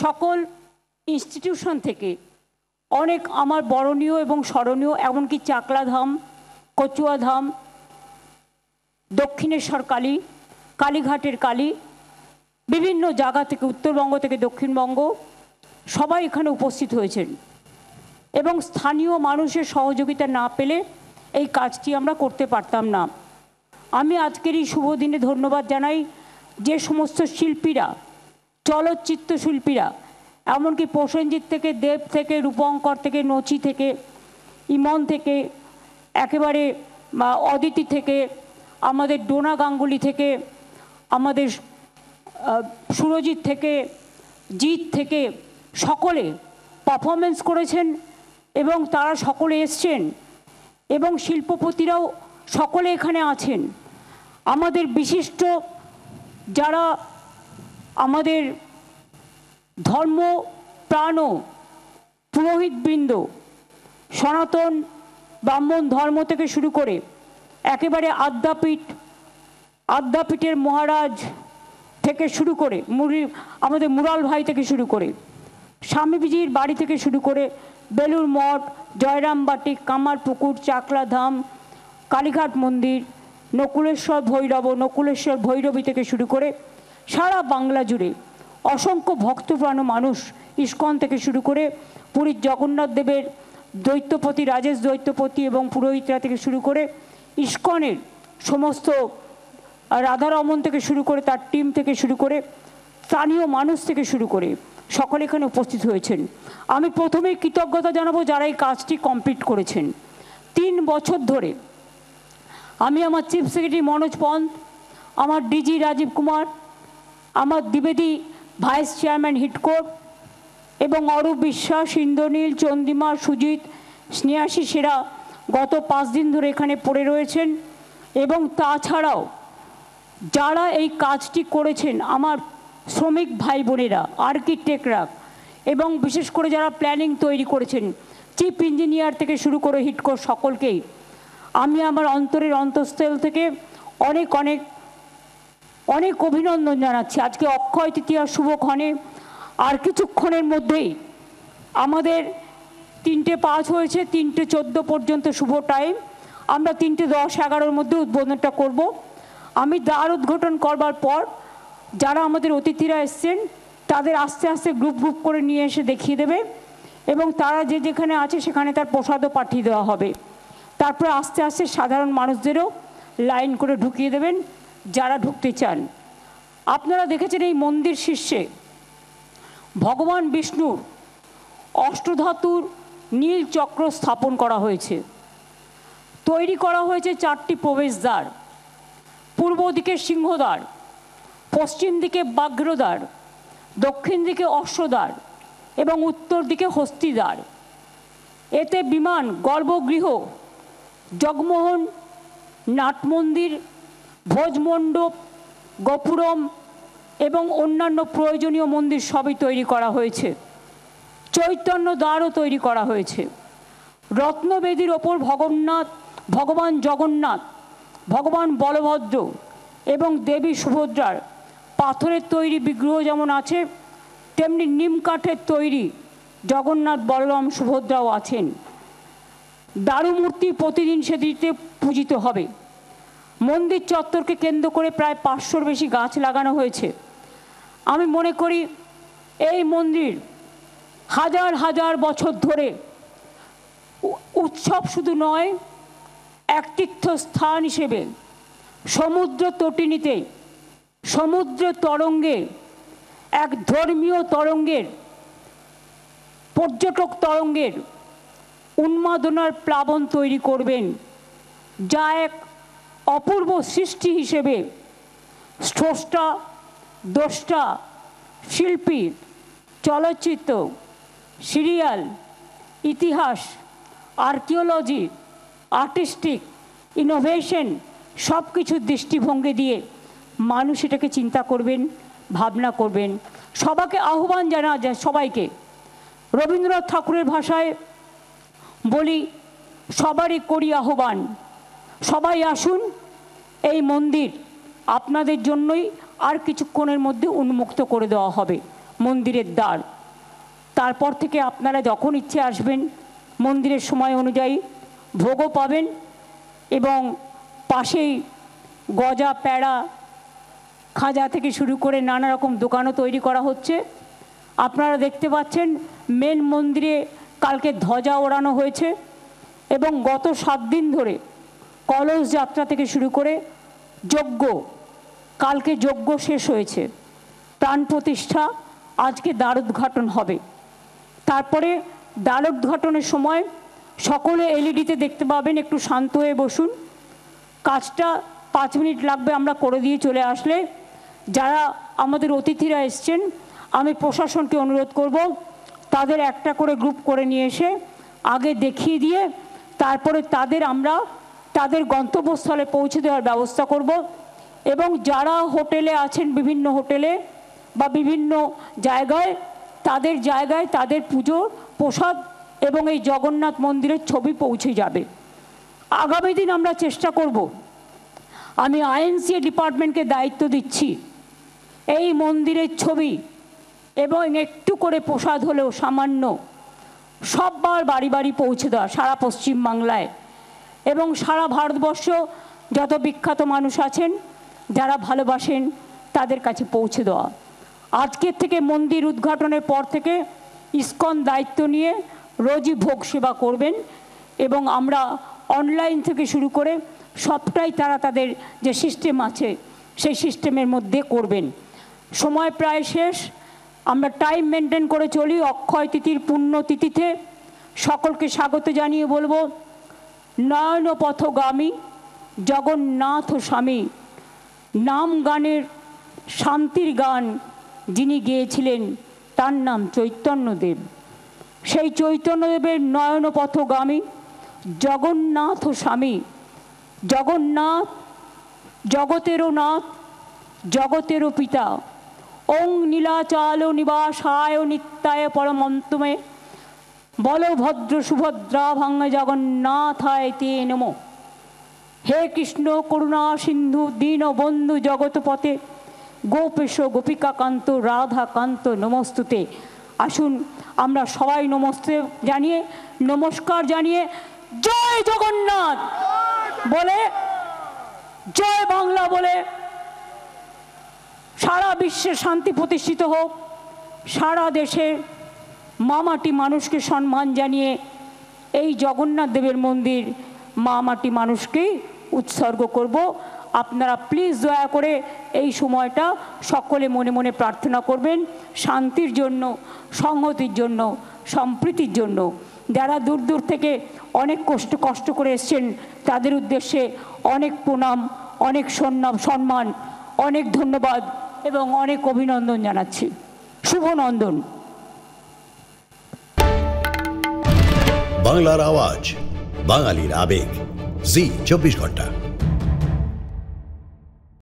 সকল ইনস্টিটিউশন থেকে অনেক আমার বরণীয় এবং স্মরণীয়, এমনকি চাকলাধাম, কচুয়াধাম, দক্ষিণেশ্বর কালী, কালীঘাটের কালী, বিভিন্ন জায়গা থেকে, উত্তরবঙ্গ থেকে দক্ষিণবঙ্গ, সবাই এখানে উপস্থিত হয়েছেন এবং স্থানীয় মানুষের সহযোগিতা না পেলে এই কাজটি আমরা করতে পারতাম না। আমি আজকের এই শুভ দিনে ধন্যবাদ জানাই যে সমস্ত শিল্পীরা, চলচ্চিত্র শিল্পীরা, এমনকি প্রসেনজিৎ থেকে, দেব থেকে, রূপঙ্কর থেকে, নচি থেকে, ইমন থেকে, একেবারে অদিতি থেকে, আমাদের ডোনা গাঙ্গুলি থেকে, আমাদের সুরজিৎ থেকে, জিৎ থেকে, সকলে পারফরমেন্স করেছেন এবং তারা সকলে এসছেন এবং শিল্পপতিরাও সকলে এখানে আছেন। আমাদের বিশিষ্ট যারা আমাদের ধর্ম প্রাণ পুরোহিতবৃন্দ, সনাতন ব্রাহ্মণ ধর্ম থেকে শুরু করে একেবারে আদ্যাপীঠের মহারাজ থেকে শুরু করে আমাদের মুরাল ভাই থেকে শুরু করে স্বামীজির বাড়ি থেকে শুরু করে বেলুর মঠ, জয়রামবাটি, কামারপুকুর, চাকলাধাম, কালীঘাট মন্দির, নকুলেশ্বর ভৈরবী থেকে শুরু করে সারা বাংলা জুড়ে অসংখ্য ভক্তপ্রাণ মানুষ, ইস্কন থেকে শুরু করে পুরীর জগন্নাথ দেবের দৈত্যপতি, রাজেশ দৈত্যপতি এবং পুরোহিতরা থেকে শুরু করে ইস্কনের সমস্ত রাধারমন থেকে শুরু করে তার টিম থেকে শুরু করে স্থানীয় মানুষ থেকে শুরু করে সকলে এখানে উপস্থিত হয়েছেন। আমি প্রথমেই কৃতজ্ঞতা জানাবো যারা এই কাজটি কমপ্লিট করেছেন। 3 বছর ধরে আমি আমার চিফ সেক্রেটারি মনোজ পন্ত, আমার ডিজি রাজীব কুমার, আমার দ্বিবেদী ভাইস চেয়ারম্যান হিটকোর এবং অরূপ বিশ্বাস, ইন্দ্রনীল, চন্দ্রিমা, সুজিত, স্নেহাশী সেরা গত 5 দিন ধরে এখানে পড়ে রয়েছেন এবং তাছাড়াও যারা এই কাজটি করেছেন আমার শ্রমিক ভাই বোনেরা, আর্কিটেক্টরা এবং বিশেষ করে যারা প্ল্যানিং তৈরি করেছেন, চিফ ইঞ্জিনিয়ার থেকে শুরু করে হিটকোর সকলকেই আমি আমার অন্তরের অন্তঃস্থল থেকে অনেক অনেক অনেক অভিনন্দন জানাচ্ছি। আজকে অক্ষয় তৃতীয়ার শুভক্ষণে আর কিছুক্ষণের মধ্যেই আমাদের 3:05 হয়েছে, 3:14 পর্যন্ত শুভ টাইম। আমরা 3:10-11 মধ্যে উদ্বোধনটা করব। আমি দ্বার উদ্ঘাটন করবার পর যারা আমাদের অতিথিরা এসছেন তাদের আস্তে আস্তে গ্রুপ গ্রুপ করে নিয়ে এসে দেখিয়ে দেবে এবং তারা যে যেখানে আছে সেখানে তার প্রসাদও পাঠিয়ে দেওয়া হবে। তারপরে আস্তে আস্তে সাধারণ মানুষদেরও লাইন করে ঢুকিয়ে দেবেন যারা ঢুকতে চান। আপনারা দেখেছেন এই মন্দির শীর্ষে ভগবান বিষ্ণুর অষ্টধাতুর নীল চক্র স্থাপন করা হয়েছে। তৈরি করা হয়েছে 4টি প্রবেশদ্বার, পূর্ব দিকে সিংহদ্বার, পশ্চিম দিকে ব্যাঘ্রদ্বার, দক্ষিণ দিকে অশ্বদ্বার এবং উত্তর দিকে হস্তিদ্বার। এতে বিমান, গর্ভগৃহ, জগমোহন, নাটমন্দির, ভোজমণ্ডপ, গোপুরম এবং অন্যান্য প্রয়োজনীয় মন্দির সবই তৈরি করা হয়েছে। চৈতন্য দ্বারও তৈরি করা হয়েছে। রত্নবেদীর ওপর ভগবান জগন্নাথ, ভগবান বলভদ্র এবং দেবী সুভদ্রার পাথরের তৈরি বিগ্রহ যেমন আছে, তেমনি নিম কাঠের তৈরি জগন্নাথ, বলরাম, সুভদ্রাও আছেন। দারুমূর্তি প্রতিদিন সেদিকে পূজিত হবে। মন্দির চত্বরকে কেন্দ্র করে প্রায় 500-র বেশি গাছ লাগানো হয়েছে। আমি মনে করি এই মন্দির হাজার হাজার বছর ধরে উৎসব শুধু নয়, এক তীর্থস্থান হিসেবে সমুদ্র তটিনীতে, সমুদ্র তরঙ্গে, এক ধর্মীয় তরঙ্গের, পর্যটক তরঙ্গের উন্মাদনার প্লাবন তৈরি করবেন, যা এক অপূর্ব সৃষ্টি হিসেবে স্রষ্টা, দ্রষ্টা, শিল্পী, চলচ্চিত্র, সিরিয়াল, ইতিহাস, আর্কিওলজি, আর্টিস্টিক, ইনোভেশন সব কিছুর দৃষ্টিভঙ্গি দিয়ে মানুষ এটাকে চিন্তা করবেন, ভাবনা করবেন। সবাইকে আহ্বান জানা যায়, সবাইকে রবীন্দ্রনাথ ঠাকুরের ভাষায় বলি, সবারই করি আহ্বান, সবাই আসুন। এই মন্দির আপনাদের জন্যই আর কিছুক্ষণের মধ্যে উন্মুক্ত করে দেওয়া হবে। মন্দিরের দ্বার। তারপর থেকে আপনারা যখন ইচ্ছে আসবেন, মন্দিরের সময় অনুযায়ী ভোগও পাবেন এবং পাশেই গজা, প্যাড়া, খাজা থেকে শুরু করে নানা রকম দোকানও তৈরি করা হচ্ছে। আপনারা দেখতে পাচ্ছেন মেন মন্দিরে কালকে ধ্বজা ওড়ানো হয়েছে এবং গত 7 দিন ধরে কলস যাত্রা থেকে শুরু করে যজ্ঞ, কালকে যজ্ঞ শেষ হয়েছে, প্রাণ প্রতিষ্ঠা, আজকে দ্বার উদ্ঘাটন হবে। তারপরে দ্বার উদ্ঘাটনের সময় সকলে এলইডিতে দেখতে পাবেন। একটু শান্ত হয়ে বসুন, কাজটা 5 মিনিট লাগবে আমরা করে দিয়ে চলে আসলে। যারা আমাদের অতিথিরা এসছেন, আমি প্রশাসনকে অনুরোধ করব তাদের একটা করে গ্রুপ করে নিয়ে এসে আগে দেখিয়ে দিয়ে তারপরে আমরা তাদের গন্তব্যস্থলে পৌঁছে দেওয়ার ব্যবস্থা করব। এবং যারা হোটেলে আছেন, বিভিন্ন হোটেলে বা বিভিন্ন জায়গায়, তাদের পুজো, প্রসাদ এবং এই জগন্নাথ মন্দিরের ছবি পৌঁছে যাবে। আগামী দিন আমরা চেষ্টা করব, আমি আইএনসিএ ডিপার্টমেন্টকে দায়িত্ব দিচ্ছি, এই মন্দিরের ছবি এবং একটু করে প্রসাদ হলেও সামান্য সববার বাড়ি বাড়ি পৌঁছে দেওয়া, সারা পশ্চিমবাংলায় এবং সারা ভারতবর্ষ যত বিখ্যাত মানুষ আছেন যারা ভালোবাসেন তাদের কাছে পৌঁছে দেওয়া। আজকের থেকে মন্দির উদ্ঘাটনের পর থেকে ইসকন দায়িত্ব নিয়ে রোজই ভোগ সেবা করবেন এবং আমরা অনলাইন থেকে শুরু করে সবটাই তারা তাদের যে সিস্টেম আছে সেই সিস্টেমের মধ্যে করবেন। সময় প্রায় শেষ, আমরা টাইম মেনটেন করে চলি। অক্ষয় তিথির পুণ্যতিথিতে সকলকে স্বাগত জানিয়ে বলবো, নয়ন পথগামী জগন্নাথ স্বামী, নাম গানের শান্তির গান যিনি গেয়েছিলেন তার নাম চৈতন্যদেব। সেই চৈতন্যদেবের নয়ন পথগামী জগন্নাথ স্বামী, জগন্নাথ জগতেরও নাথ, জগতেরও পিতা, ওং নীলাচল নিবাসায় নিত্যায় পরমন্তমে বলভদ্র সুভদ্রা ভাঙ্গ জগন্নাথায় তে নমো। হে কৃষ্ণ করুণা সিন্ধু দীনবন্ধু জগৎপতে গোপেশ গোপিকাকান্ত রাধাকান্ত নমস্তুতে। আসুন আমরা সবাই নমস্তে জানিয়ে, নমস্কার জানিয়ে জয় জগন্নাথ বলে, জয় বাংলা বলে সারা বিশ্বে শান্তি প্রতিষ্ঠিত হোক। সারা দেশে মামাটি মানুষকে সম্মান জানিয়ে এই জগন্নাথ দেবের মন্দির মামাটি মানুষকেই উৎসর্গ করব। আপনারা প্লিজ দয়া করে এই সময়টা সকলে মনে মনে প্রার্থনা করবেন, শান্তির জন্য, সংহতির জন্য, সম্প্রীতির জন্য। যারা দূর দূর থেকে অনেক কষ্ট করে এসছেন তাদের উদ্দেশ্যে অনেক প্রণাম, অনেক সম্মান, অনেক ধন্যবাদ এবং অনেক অভিনন্দন জানাচ্ছি। শুভ নন্দন। বাংলার আওয়াজ, বাঙালির আবেগ, জি 24 ঘন্টা।